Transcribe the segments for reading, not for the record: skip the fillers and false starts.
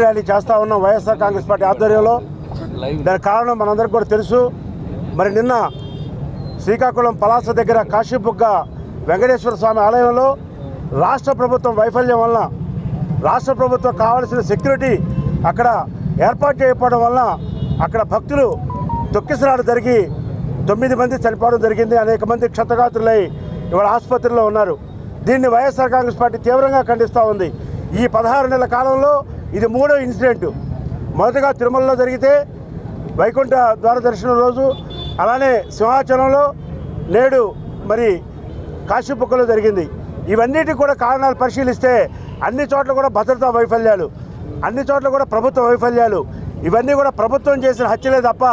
Rally చేస్తూ ఉన్నాం YSR Congress party ఆధ్వర్యంలో. దానికి కారణం మనందరికీ కూడా తెలుసు. మరి నిన్న శ్రీకాకుళం పలాస దగ్గర కాశీబుగ్గ వెంకటేశ్వర స్వామి ఆలయంలో రాష్ట్ర ప్రభుత్వం వైఫల్యం వలన, రాష్ట్ర ప్రభుత్వం కావాల్సిన సెక్యూరిటీ అక్కడ ఏర్పాటు చేయకపోవడం వలన అక్కడ భక్తులు తొక్కిసలాట జరిగి 9 మంది చనిపోవడం జరిగింది. అనేక మంది క్షతగాత్రులై ఇవాళ ఆసుపత్రిలో ఉన్నారు. దీన్ని వైఎస్ఆర్ కాంగ్రెస్ పార్టీ తీవ్రంగా ఖండిస్తూ ఉంది. ఈ 16 నెలల కాలంలో ఇది 3వ ఇన్సిడెంటు. మొదటగా తిరుమలలో జరిగితే వైకుంఠ ద్వార దర్శనం రోజు, అలానే సింహాచలంలో, నేడు మరి కాశీబుగ్గలో జరిగింది. ఇవన్నిటి కూడా కారణాలు పరిశీలిస్తే అన్ని చోట్ల కూడా భద్రతా వైఫల్యాలు, అన్ని చోట్ల కూడా ప్రభుత్వ వైఫల్యాలు, ఇవన్నీ కూడా ప్రభుత్వం చేసిన హత్యలే తప్ప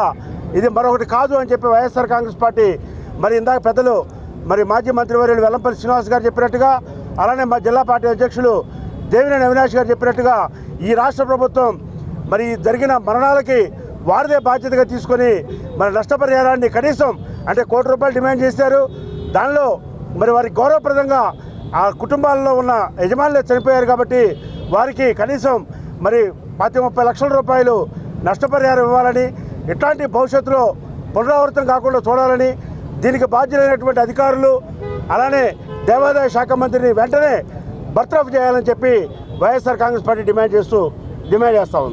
ఇది మరొకటి కాదు అని చెప్పి వైఎస్ఆర్ కాంగ్రెస్ పార్టీ మరి ఇందాక పెద్దలు మరి మాజీ మంత్రివర్యులు వెల్లంపల్లి శ్రీనివాస్ గారు చెప్పినట్టుగా, అలానే మా జిల్లా పార్టీ అధ్యక్షులు దేవినేని అవినాష్ గారు చెప్పినట్టుగా ఈ రాష్ట్ర ప్రభుత్వం మరి జరిగిన మరణాలకి వారిదే బాధ్యతగా తీసుకొని మరి నష్టపరిహారాన్ని కనీసం అంటే ₹1 కోటి డిమాండ్ చేశారు. దానిలో మరి వారికి గౌరవప్రదంగా ఆ కుటుంబాల్లో ఉన్న యజమానులే చనిపోయారు కాబట్టి వారికి కనీసం మరి 30 లక్షల రూపాయలు నష్టపరిహారం ఇవ్వాలని, ఇట్లాంటి భవిష్యత్తులో పునరావృతం కాకుండా చూడాలని, దీనికి బాధ్యులైనటువంటి అధికారులు అలానే దేవాదాయ శాఖ మంత్రిని వెంటనే బర్తరఫ్ చేయాలని చెప్పి వైఎస్ఆర్ కాంగ్రెస్ పార్టీ డిమాండ్ చేస్తూ ఉంది.